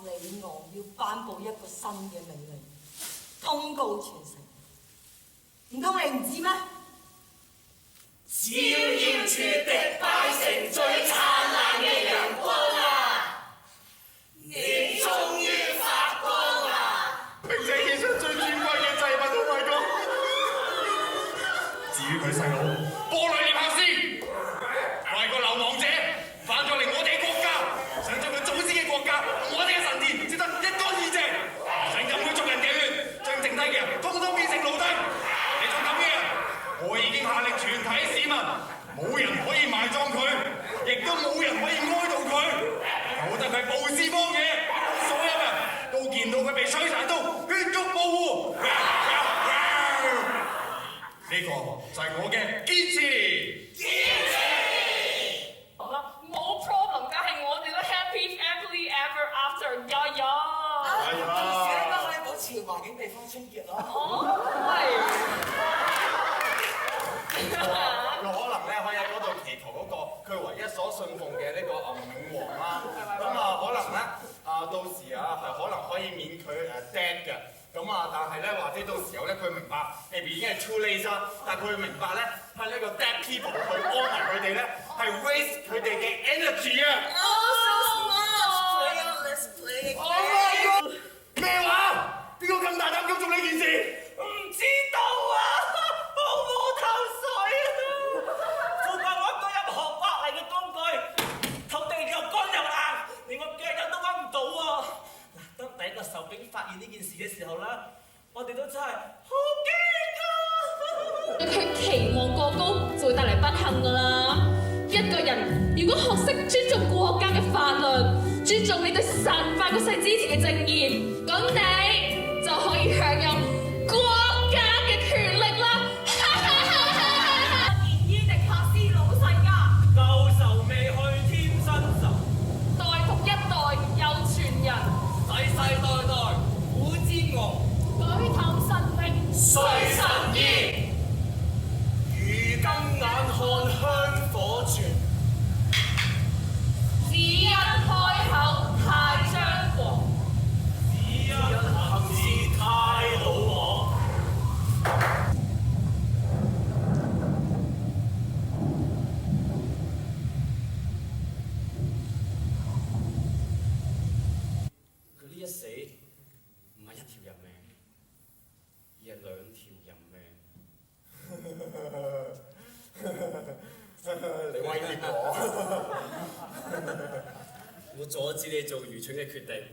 里昂要頒布一個新嘅命令，通告全城。唔通你唔知咩？照耀住迪拜城最燦爛嘅陽光啊！你終於發光啦！並且獻上最尊貴嘅祭物同埋歌。至於佢細佬波雷涅帕斯，係個流亡者，犯咗嚟我哋嘅國家，想將佢祖先嘅國家同我哋嘅神殿接得一乾二淨，想飲佢眾人嘅血，將剩低嘅人通通變成奴隸。你仲咁嘅？我已經下令全體市民，冇人可以埋葬佢，亦都冇人可以哀悼佢，由得佢暴屍荒野，所有人都見到佢被摧殘到血肉模糊。呢個就係我嘅堅持。好啦，冇 problem，梗係我哋都 happily ever after，呀呀！而且幫你保持環境地方清潔咯。有可能咧可以喺嗰度祈求嗰個佢唯一所信奉嘅呢個冥王啦。咁可能咧到時係可能可以免佢dead 嘅。咁但係咧或者到時候咧佢明白 maybe 已經係 too late 啦，但係佢會明白咧係呢個 dead people 去安慰佢哋咧係 waste 佢哋嘅 energy 啊。咩話？邊個咁大膽咁做呢件事？唔知道啊，我冇頭水啊！附近揾到任何百麗嘅工具，土地又乾又硬，連個腳印都揾唔到啊！嗱，當第一個受兵發現呢件事嘅時候啦，我哋都真係好驚啊！佢期望過高就會帶嚟不幸㗎啦。一個人如果學識尊重國家嘅法律，尊重你對神法嗰世支持嘅正義，咁你就可以享有國家嘅權力啦！伊迪帕斯老世家，舊仇未去添新仇，代復一代又傳人，世世代代古之王，舉頭神明衰神醫。如今眼看香火傳，只因開口太張狂。只因行事太魯莽。佢呢一死唔係一條人命，而係兩條人命。你威脅我？我阻止你做愚蠢嘅決定，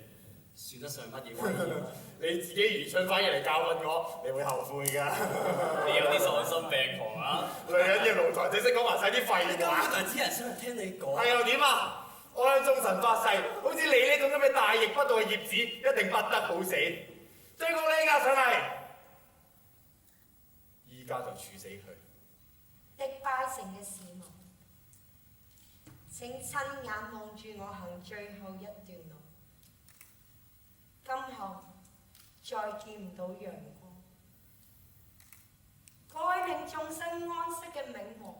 算得上乜嘢威脅？你自己愚蠢反而嚟教訓我，你會後悔㗎。你有啲喪心病狂啊！女人嘅露台，淨識講埋晒啲廢話。但只人想聽你講。係又點啊？我向眾神發誓，好似你呢種咁嘅大逆不道嘅孽子，一定不得好死。將個呢押上嚟，依家就處死佢。迪拜城嘅市民，請親眼望住我行最後一段路。今後再見唔到陽光。各位令眾生安息嘅冥王，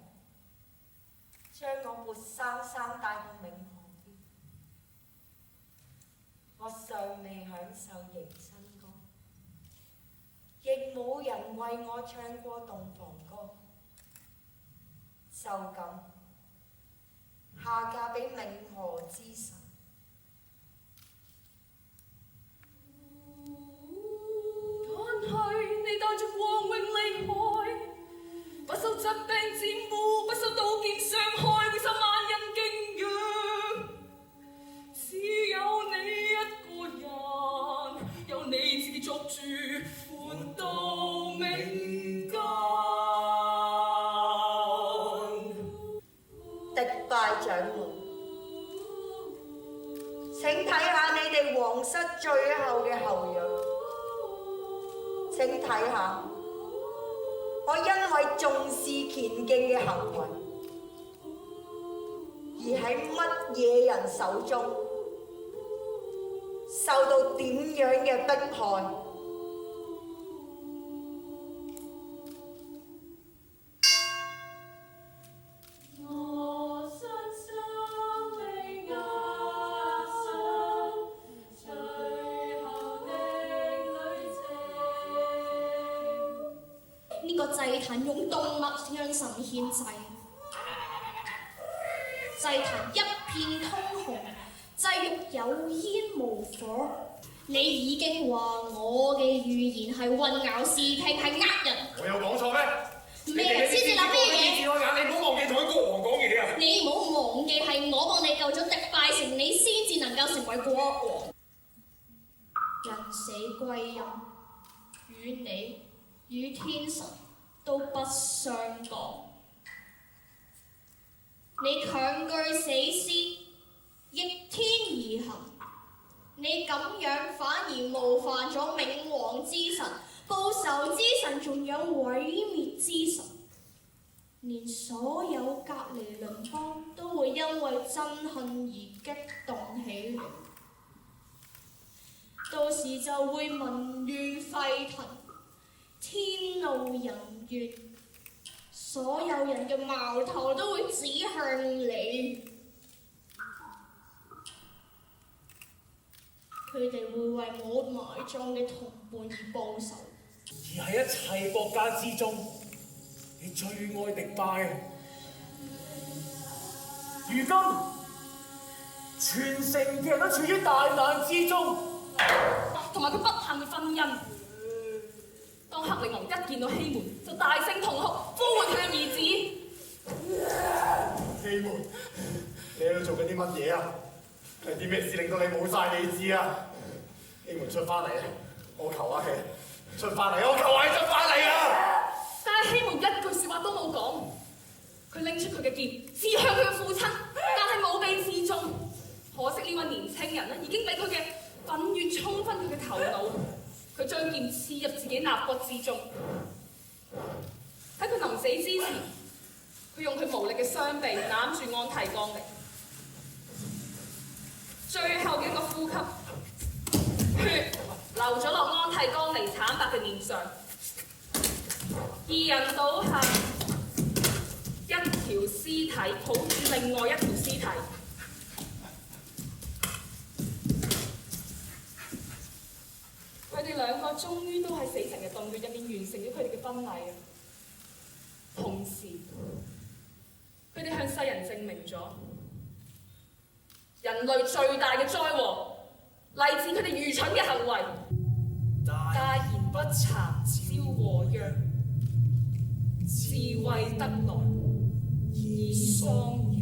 將我活生生帶到冥旁邊。我尚未享受迎新歌，亦冇人為我唱過洞房歌。就咁下嫁俾冥河之神。但係你帶着光榮離開，不受疾病沾污，不受刀劍傷害，會受萬人敬仰。只有你一個人，有你自己作主，活到冥間。迪拜長老，請睇下你哋皇室最後嘅後裔。請睇下，我因為重視虔敬嘅行為，而喺乜嘢人手中受到點樣嘅迫害。我身心被壓傷，祭壇用動物向神獻祭，祭壇一片通紅，祭肉有煙無火。你已經話我嘅預言係混淆視聽，係呃人。我有講錯咩？咩？先至諗咩嘢？你唔好忘記同佢國王講嘢啊！你唔好忘記係我幫你救咗迪拜城，你先至能夠成為國王。人死歸陰，與你與天神都不相干。你強據死屍，逆天而行，你咁樣反而冒犯咗冥王之神、報仇之神，仲有毀滅之神。連所有隔離鄰邦都會因為憎恨而激動起嚟，到時就會民怨沸騰，天怒人怨，所有人嘅矛頭都會指向你，佢哋會為我埋葬嘅同伴而報仇。而喺一切國家之中，你最愛迪拜。如今，全城嘅人都處於大難之中，同埋佢不幸嘅婚姻。當克里昂一見到希門，就大聲痛哭，呼喚佢嘅兒子。希門，你喺度做緊啲乜嘢啊？係啲咩事令到你冇晒理智啊？希門出翻嚟啊！我求下你，出翻嚟！我求下你出翻嚟啊！但係希門一句説話都冇講，佢拎出佢嘅劍，刺向佢嘅父親，但係冇被刺中。可惜呢位年青人咧，已經俾佢嘅憤怨沖昏佢嘅頭腦，佢將劍刺入自己肋骨之中。喺佢臨死之前，佢用佢無力嘅雙臂攬住安提岡尼，最後嘅一個呼吸，血流咗落安提岡尼慘白嘅面上。二人倒下，一條屍體抱住另外一條屍體。佢哋兩個終於都喺死神嘅洞穴入面完成咗佢哋嘅婚禮啊！同時，佢哋向世人證明咗人類最大嘅災禍嚟自佢哋愚蠢嘅行為。大言不慚，招禍殃。智慧得來，以喪